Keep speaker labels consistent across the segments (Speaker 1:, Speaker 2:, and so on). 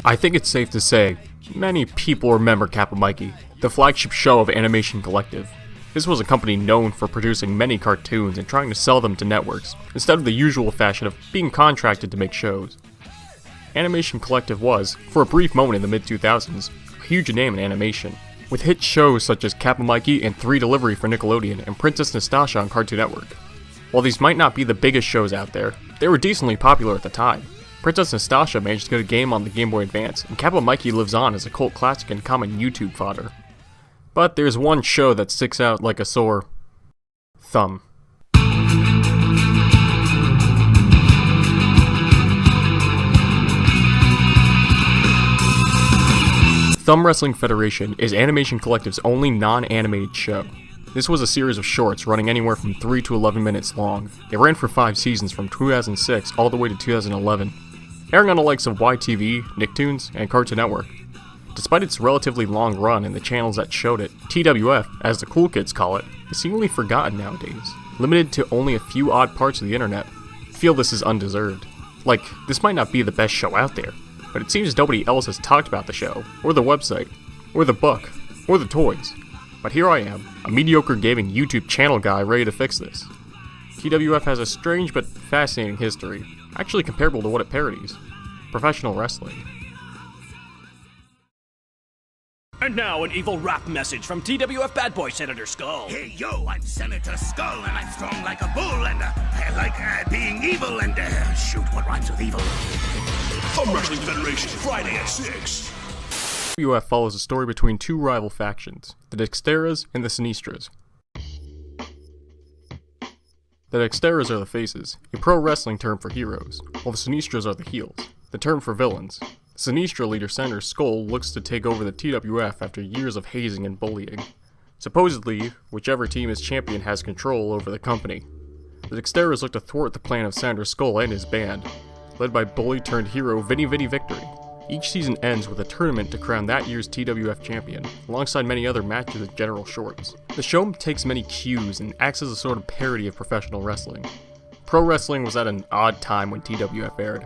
Speaker 1: I think it's safe to say, many people remember Kappa Mikey, the flagship show of Animation Collective. This was a company known for producing many cartoons and trying to sell them to networks, instead of the usual fashion of being contracted to make shows. Animation Collective was, for a brief moment in the mid-2000s, a huge name in animation, with hit shows such as Kappa Mikey and 3 Delivery for Nickelodeon and Princess Nastasha on Cartoon Network. While these might not be the biggest shows out there, they were decently popular at the time. Princess Nastasha managed to get a game on the Game Boy Advance, and Kappa Mikey lives on as a cult classic and common YouTube fodder. But there's one show that sticks out like a sore thumb. Thumb Wrestling Federation is Animation Collective's only non-animated show. This was a series of shorts running anywhere from 3 to 11 minutes long. It ran for 5 seasons from 2006 all the way to 2011, airing on the likes of YTV, Nicktoons, and Cartoon Network. Despite its relatively long run and the channels that showed it, TWF, as the cool kids call it, is seemingly forgotten nowadays, limited to only a few odd parts of the internet. I feel this is undeserved. Like, this might not be the best show out there, but it seems nobody else has talked about the show, or the website, or the book, or the toys. But here I am, a mediocre gaming YouTube channel guy ready to fix this. TWF has a strange but fascinating history, actually comparable to what it parodies: professional wrestling.
Speaker 2: And now an evil rap message from TWF bad boy Senator Skull.
Speaker 3: Hey yo, I'm Senator Skull, and I'm strong like a bull, and I like being evil, and shoot, what rhymes with evil?
Speaker 4: Thumb Wrestling Federation, Friday at 6.
Speaker 1: TWF follows a story between 2 rival factions, the Dexteras and the Sinistras. The Dexteras are the faces, a pro wrestling term for heroes, while the Sinistras are the heels, the term for villains. Sinistra leader Senator Skull looks to take over the TWF after years of hazing and bullying. Supposedly, whichever team is champion has control over the company. The Dexteras look to thwart the plan of Senator Skull and his band, led by bully-turned-hero Vinny Victory. Each season ends with a tournament to crown that year's TWF champion, alongside many other matches and general shorts. The show takes many cues and acts as a sort of parody of professional wrestling. Pro wrestling was at an odd time when TWF aired.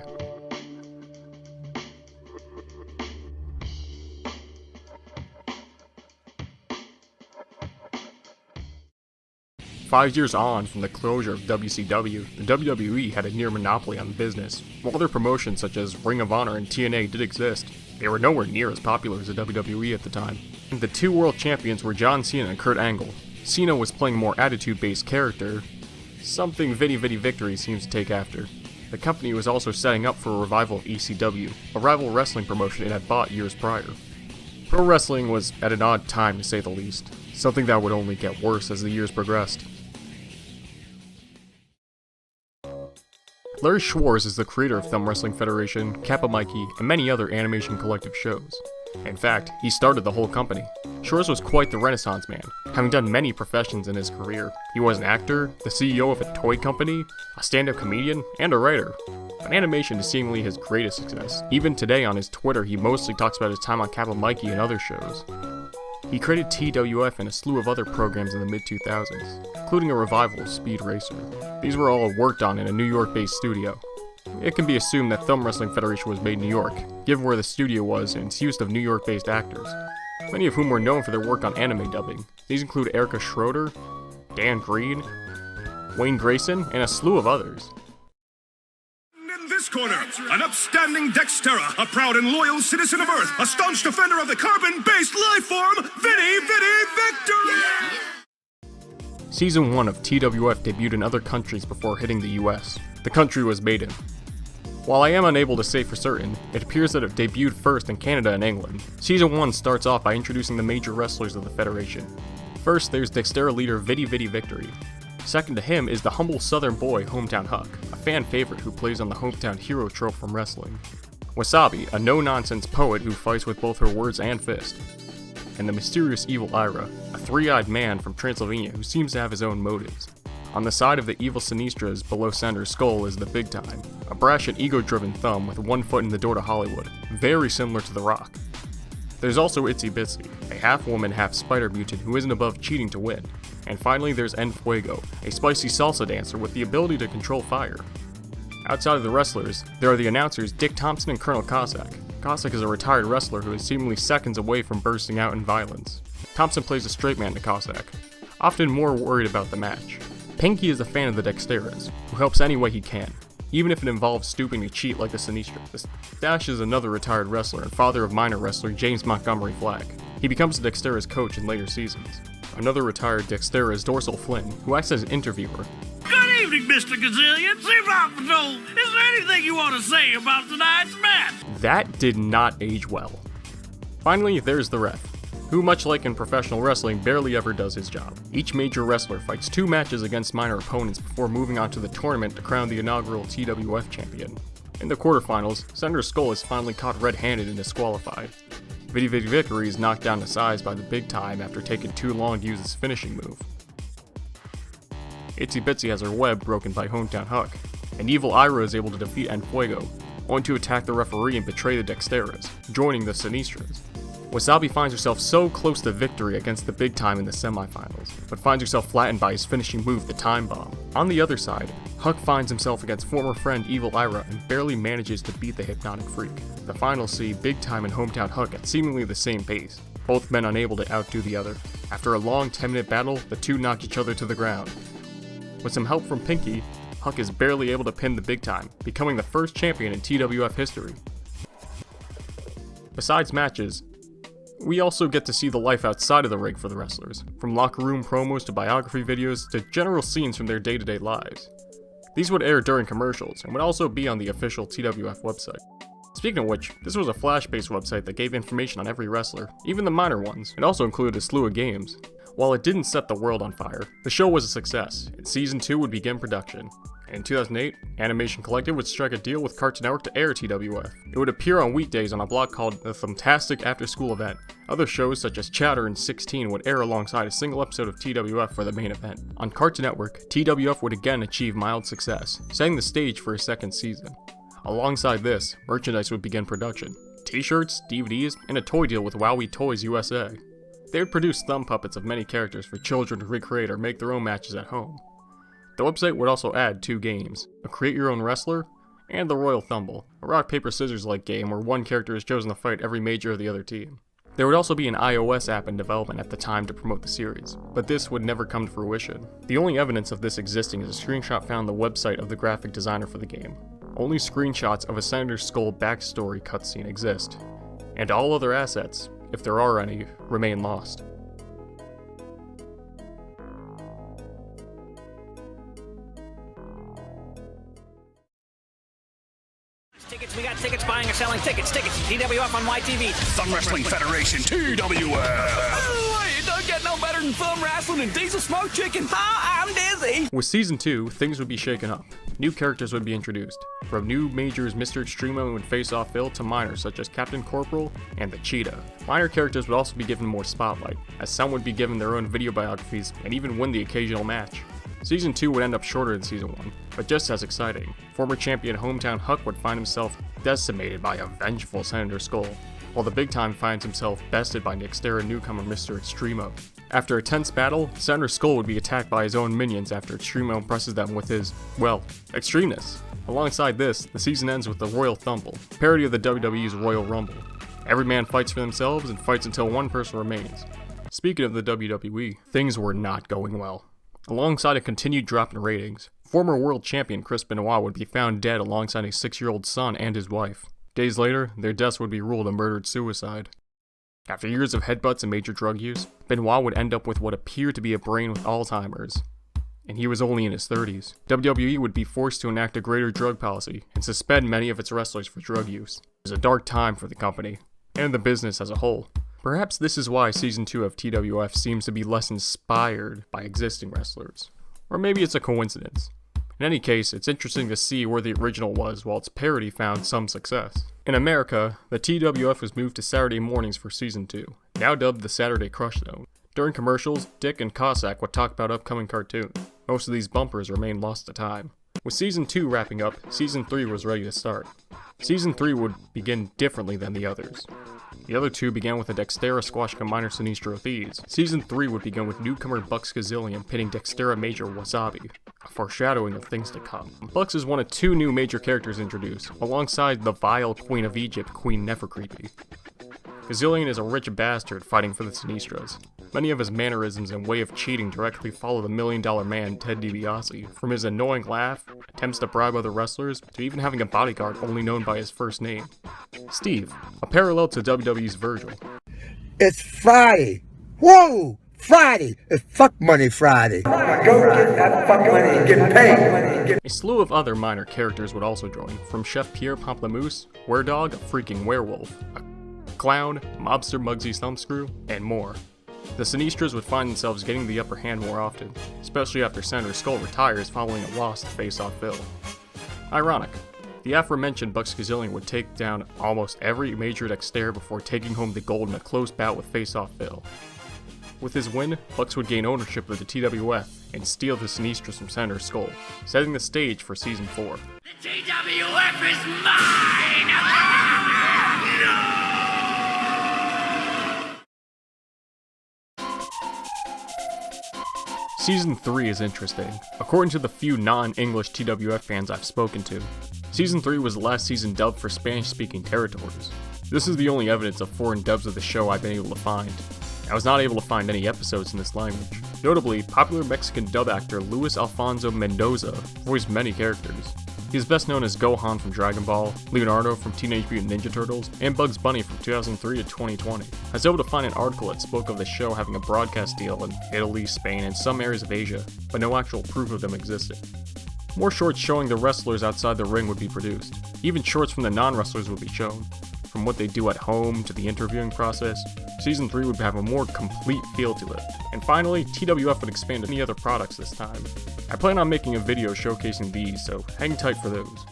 Speaker 1: Five years on from the closure of WCW, the WWE had a near monopoly on the business. While other promotions such as Ring of Honor and TNA did exist, they were nowhere near as popular as the WWE at the time. The 2 world champions were John Cena and Kurt Angle. Cena was playing a more attitude-based character, something Vinny Victory seems to take after. The company was also setting up for a revival of ECW, a rival wrestling promotion it had bought years prior. Pro wrestling was at an odd time to say the least, something that would only get worse as the years progressed. Larry Schwartz is the creator of Thumb Wrestling Federation, Kappa Mikey, and many other Animation Collective shows. In fact, he started the whole company. Schwartz was quite the renaissance man, having done many professions in his career. He was an actor, the CEO of a toy company, a stand-up comedian, and a writer. But animation is seemingly his greatest success. Even today on his Twitter, he mostly talks about his time on Kappa Mikey and other shows. He created TWF and a slew of other programs in the mid-2000s, including a revival of Speed Racer. These were all worked on in a New York-based studio. It can be assumed that Thumb Wrestling Federation was made in New York, given where the studio was and its use of New York-based actors, many of whom were known for their work on anime dubbing. These include Erica Schroeder, Dan Green, Wayne Grayson, and a slew of others.
Speaker 4: In this corner, an upstanding Dextera, a proud and loyal citizen of Earth, a staunch defender of the carbon-based life form, Vinny Victory!
Speaker 1: Season 1 of TWF debuted in other countries before hitting the US. The country was Maiden. While I am unable to say for certain, it appears that it debuted first in Canada and England. Season 1 starts off by introducing the major wrestlers of the Federation. First, there's Dextera leader Vinny Victory. Second to him is the humble southern boy Hometown Huck, a fan favorite who plays on the hometown hero trope from wrestling. Wasabi, a no-nonsense poet who fights with both her words and fist. And the mysterious evil Ira, a 3-eyed man from Transylvania who seems to have his own motives. On the side of the evil Sinistras below Senator Skull is the Big Time, a brash and ego-driven thumb with one foot in the door to Hollywood, very similar to The Rock. There's also Itsy Bitsy, a half-woman, half-spider mutant who isn't above cheating to win. And finally there's En Fuego, a spicy salsa dancer with the ability to control fire. Outside of the wrestlers, there are the announcers Dick Thompson and Colonel Cossack. Cossack is a retired wrestler who is seemingly seconds away from bursting out in violence. Thompson plays a straight man to Cossack, often more worried about the match. Pinky is a fan of the Dexteras, who helps any way he can, even if it involves stooping to cheat like the Sinistras. Dash is another retired wrestler and father of minor wrestler James Montgomery Flagg. He becomes the Dextera's coach in later seasons. Another retired Dextera is Dorsal Flynn, who acts as an interviewer.
Speaker 5: Good evening, Mr. Gazillion. Sea Rock Patrol. Is there anything you want to say about tonight's match?
Speaker 1: That did not age well. Finally, there's the ref, who, much like in professional wrestling, barely ever does his job. Each major wrestler fights 2 matches against minor opponents before moving on to the tournament to crown the inaugural TWF champion. In the quarterfinals, Senator Skull is finally caught red-handed and disqualified. Vitty Vitty Vickery is knocked down to size by the Big Time after taking too long to use his finishing move. Itsy Bitsy has her web broken by Hometown Huck, and Evil Ira is able to defeat Enfuego, only to attack the referee and betray the Dexteras, joining the Sinistras. Wasabi finds herself so close to victory against the Big Time in the semifinals, but finds herself flattened by his finishing move, the Time Bomb. On the other side, Huck finds himself against former friend Evil Ira and barely manages to beat the Hypnotic Freak. The finals see Big Time and Hometown Huck at seemingly the same pace, both men unable to outdo the other. After a long 10-minute battle, the two knock each other to the ground. With some help from Pinky, Huck is barely able to pin the Big Time, becoming the first champion in TWF history. Besides matches, we also get to see the life outside of the ring for the wrestlers, from locker room promos to biography videos to general scenes from their day-to-day lives. These would air during commercials and would also be on the official TWF website. Speaking of which, this was a Flash-based website that gave information on every wrestler, even the minor ones. It also included a slew of games. While it didn't set the world on fire, the show was a success, and Season 2 would begin production. In 2008, Animation Collective would strike a deal with Cartoon Network to air TWF. It would appear on weekdays on a block called The Fantastic After School Event. Other shows such as Chowder and 16 would air alongside a single episode of TWF for the main event. On Cartoon Network, TWF would again achieve mild success, setting the stage for a second season. Alongside this, merchandise would begin production. T-shirts, DVDs, and a toy deal with Wowie Toys USA. They would produce thumb puppets of many characters for children to recreate or make their own matches at home. The website would also add 2 games, a Create Your Own Wrestler, and the Royal Thumble, a rock-paper-scissors-like game where one character is chosen to fight every major of the other team. There would also be an iOS app in development at the time to promote the series, but this would never come to fruition. The only evidence of this existing is a screenshot found on the website of the graphic designer for the game. Only screenshots of a Senator Skull backstory cutscene exist, and all other assets, if there are any, remain lost.
Speaker 2: Tickets, we got tickets, buying or selling tickets, TWF on YTV.
Speaker 3: Thumb Wrestling Federation, TWF.
Speaker 2: Oh, it don't get no better than thumb wrestling and diesel smoked chicken. I'm dizzy.
Speaker 1: With Season 2, things would be shaken up. New characters would be introduced. From new majors Mr. Extremo would face off Phil to minors such as Captain Corporal and the Cheetah. Minor characters would also be given more spotlight, as some would be given their own video biographies and even win the occasional match. Season 2 would end up shorter than Season 1, but just as exciting. Former champion Hometown Huck would find himself decimated by a vengeful Senator Skull, while the Big Time finds himself bested by Dextera newcomer Mr. Extremo. After a tense battle, Senator Skull would be attacked by his own minions after Extremo impresses them with his, well, extremeness. Alongside this, the season ends with the Royal Thumble, a parody of the WWE's Royal Rumble. Every man fights for themselves and fights until one person remains. Speaking of the WWE, things were not going well. Alongside a continued drop in ratings, former world champion Chris Benoit would be found dead alongside a 6-year-old son and his wife. Days later, their deaths would be ruled a murdered suicide. After years of headbutts and major drug use, Benoit would end up with what appeared to be a brain with Alzheimer's, and he was only in his 30s. WWE would be forced to enact a greater drug policy and suspend many of its wrestlers for drug use. It was a dark time for the company, and the business as a whole. Perhaps this is why Season 2 of TWF seems to be less inspired by existing wrestlers. Or maybe it's a coincidence. In any case, it's interesting to see where the original was while its parody found some success. In America, the TWF was moved to Saturday mornings for Season 2, now dubbed the Saturday Crush Zone. During commercials, Dick and Cossack would talk about upcoming cartoons. Most of these bumpers remain lost to time. With Season 2 wrapping up, Season 3 was ready to start. Season 3 would begin differently than the others. The other two began with a Dexterra squashing a minor Sinistro Thieves. Season 3 would begin with newcomer Bucks Gazillion pitting Dexterra Major Wasabi, a foreshadowing of things to come. Bucks is one of 2 new major characters introduced, alongside the vile Queen of Egypt, Queen Nefercreepy. Gazillion is a rich bastard fighting for the Sinistros. Many of his mannerisms and way of cheating directly follow the $1 Million Man Ted DiBiase, from his annoying laugh, attempts to bribe other wrestlers, to even having a bodyguard only known by his first name. Steve, a parallel to WWE's Virgil.
Speaker 6: It's Friday. Whoa! Friday! It's Fuck Money Friday. Go get that fuck money and get paid.
Speaker 1: A slew of other minor characters would also join, from Chef Pierre Pamplemousse, Were-Dog, a freaking werewolf, a clown, mobster Muggsy Thumbscrew, and more. The Sinistros would find themselves getting the upper hand more often, especially after Senator Skull retires following a loss to face off Phil. Ironic, the aforementioned Bucks Gazillion would take down almost every major Dexter before taking home the gold in a close bout with face-off Phil. With his win, Bucks would gain ownership of the TWF and steal the Sinistros from Senator Skull, setting the stage for Season 4.
Speaker 5: The TWF is mine! No!
Speaker 1: Season 3 is interesting, according to the few non-English TWF fans I've spoken to. Season 3 was the last season dubbed for Spanish-speaking territories. This is the only evidence of foreign dubs of the show I've been able to find. I was not able to find any episodes in this language. Notably, popular Mexican dub actor Luis Alfonso Mendoza voiced many characters. He is best known as Gohan from Dragon Ball, Leonardo from Teenage Mutant Ninja Turtles, and Bugs Bunny from 2003 to 2020. I was able to find an article that spoke of the show having a broadcast deal in Italy, Spain, and some areas of Asia, but no actual proof of them existed. More shorts showing the wrestlers outside the ring would be produced. Even shorts from the non-wrestlers would be shown. From what they do at home to the interviewing process, Season 3 would have a more complete feel to it. And finally, TWF would expand to any other products this time. I plan on making a video showcasing these, so hang tight for those.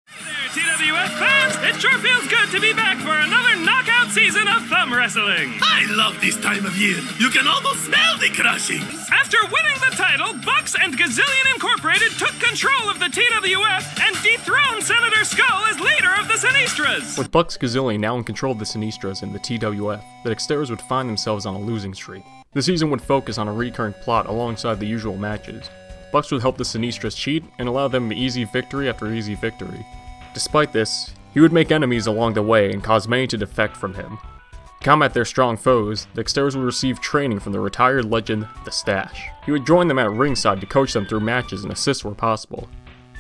Speaker 2: Hey there, TWF fans! It sure feels good to be back for another knockout season of thumb wrestling!
Speaker 3: I love this time of year. You can almost smell the crushings.
Speaker 2: After winning the title, Bucks and Gazillion Incorporated took control of the TWF and dethroned Senator Skull as leader of the Sinistras!
Speaker 1: With Bucks Gazillion now in control of the Sinistras and the TWF, the Dexteras would find themselves on a losing streak. The season would focus on a recurring plot alongside the usual matches. Bucks would help the Sinistras cheat and allow them easy victory after easy victory. Despite this, he would make enemies along the way and cause many to defect from him. To combat their strong foes, the Dexteras would receive training from the retired legend, The Stash. He would join them at ringside to coach them through matches and assist where possible.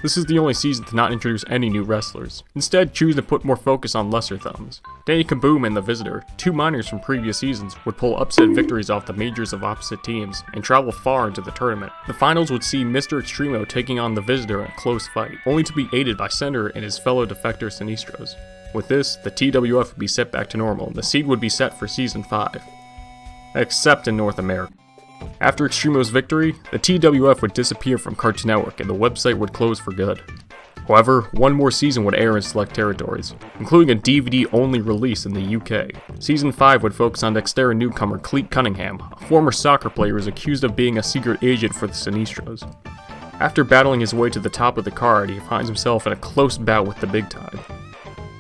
Speaker 1: This is the only season to not introduce any new wrestlers, instead choosing to put more focus on lesser thumbs. Danny Kaboom and The Visitor, 2 minors from previous seasons, would pull upset victories off the majors of opposite teams and travel far into the tournament. The finals would see Mr. Extremo taking on The Visitor in a close fight, only to be aided by Senator and his fellow defector Sinistros. With this, the TWF would be set back to normal and the seed would be set for Season 5. Except in North America. After Extremo's victory, the TWF would disappear from Cartoon Network and the website would close for good. However, one more season would air in select territories, including a DVD-only release in the UK. Season 5 would focus on Dexterra newcomer Cleet Cunningham, a former soccer player who is accused of being a secret agent for the Sinistros. After battling his way to the top of the card, he finds himself in a close bout with the Big Time.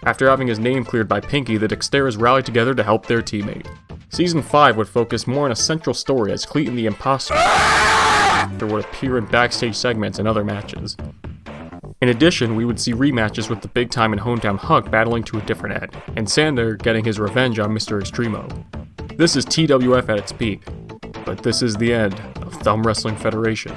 Speaker 1: After having his name cleared by Pinky, the Dexteras rally together to help their teammate. Season 5 would focus more on a central story as Cleet and the Imposter would appear in backstage segments and other matches. In addition, we would see rematches with the Big Time and Hometown Huck battling to a different end, and Sander getting his revenge on Mr. Extremo. This is TWF at its peak, but this is the end of Thumb Wrestling Federation.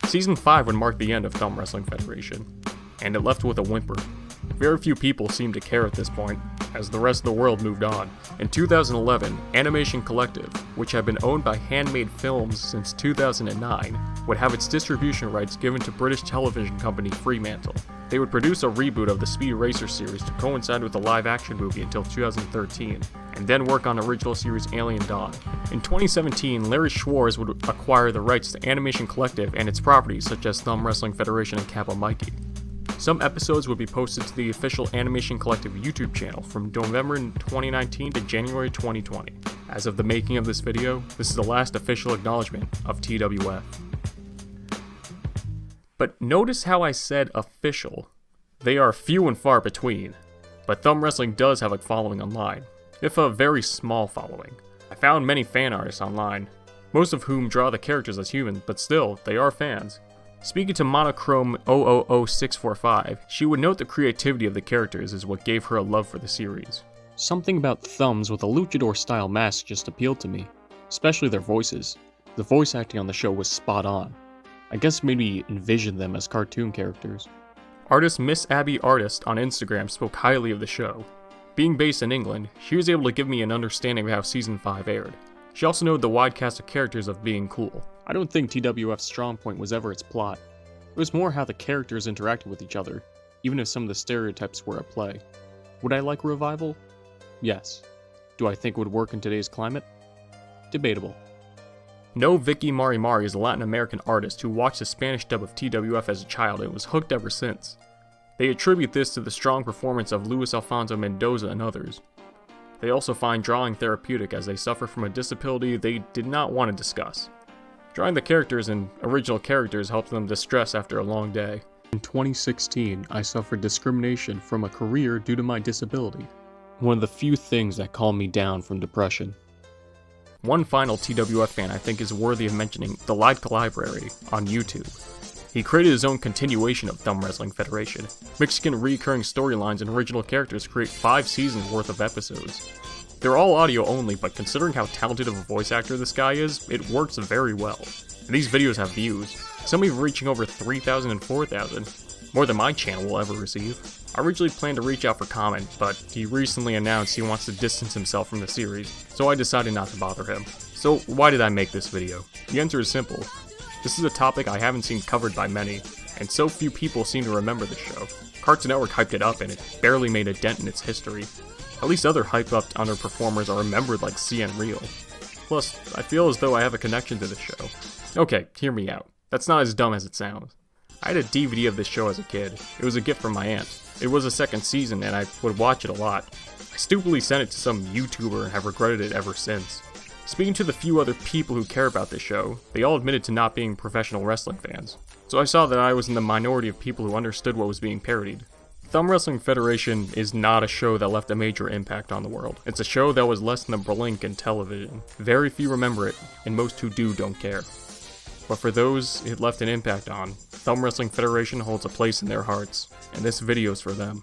Speaker 1: Season 5 would mark the end of Thumb Wrestling Federation, and it left with a whimper. Very few people seemed to care at this point, as the rest of the world moved on. In 2011, Animation Collective, which had been owned by Handmade Films since 2009, would have its distribution rights given to British television company Fremantle. They would produce a reboot of the Speed Racer series to coincide with the live-action movie until 2013, and then work on original series Alien Dawn. In 2017, Larry Schwartz would acquire the rights to Animation Collective and its properties such as Thumb Wrestling Federation and Kappa Mikey. Some episodes would be posted to the official Animation Collective YouTube channel from November 2019 to January 2020. As of the making of this video, this is the last official acknowledgement of TWF. But notice how I said official. They are few and far between, but Thumb Wrestling does have a following online, if a very small following. I found many fan artists online, most of whom draw the characters as human, but still, they are fans. Speaking to Monochrome 000645, she would note the creativity of the characters is what gave her a love for the series. Something about thumbs with a luchador-style mask just appealed to me, especially their voices. The voice acting on the show was spot on. I guess made me envision them as cartoon characters. Artist Miss Abby Artist on Instagram spoke highly of the show. Being based in England, she was able to give me an understanding of how Season 5 aired. She also noted the wide cast of characters of being cool. I don't think TWF's strong point was ever its plot. It was more how the characters interacted with each other, even if some of the stereotypes were at play. Would I like a revival? Yes. Do I think it would work in today's climate? Debatable. No Vicky Mari is a Latin American artist who watched the Spanish dub of TWF as a child and was hooked ever since. They attribute this to the strong performance of Luis Alfonso Mendoza and others. They also find drawing therapeutic as they suffer from a disability they did not want to discuss. Drawing the characters and original characters helps them distress after a long day. In 2016, I suffered discrimination from a career due to my disability. One of the few things that calmed me down from depression. One final TWF fan I think is worthy of mentioning, the Live Library on YouTube. He created his own continuation of Thumb Wrestling Federation. Mexican recurring storylines and original characters create 5 seasons worth of episodes. They're all audio only, but considering how talented of a voice actor this guy is, it works very well. And these videos have views, some even reaching over 3,000 and 4,000, more than my channel will ever receive. I originally planned to reach out for comment, but he recently announced he wants to distance himself from the series, so I decided not to bother him. So why did I make this video? The answer is simple. This is a topic I haven't seen covered by many, and so few people seem to remember the show. Cartoon Network hyped it up and it barely made a dent in its history. At least other hyped-up underperformers are remembered like CN Real. Plus, I feel as though I have a connection to the show. Okay, hear me out. That's not as dumb as it sounds. I had a DVD of this show as a kid. It was a gift from my aunt. It was a second season and I would watch it a lot. I stupidly sent it to some YouTuber and have regretted it ever since. Speaking to the few other people who care about this show, they all admitted to not being professional wrestling fans. So I saw that I was in the minority of people who understood what was being parodied. Thumb Wrestling Federation is not a show that left a major impact on the world. It's a show that was less than a blink in television. Very few remember it, and most who do don't care. But for those it left an impact on, Thumb Wrestling Federation holds a place in their hearts, and this video's for them.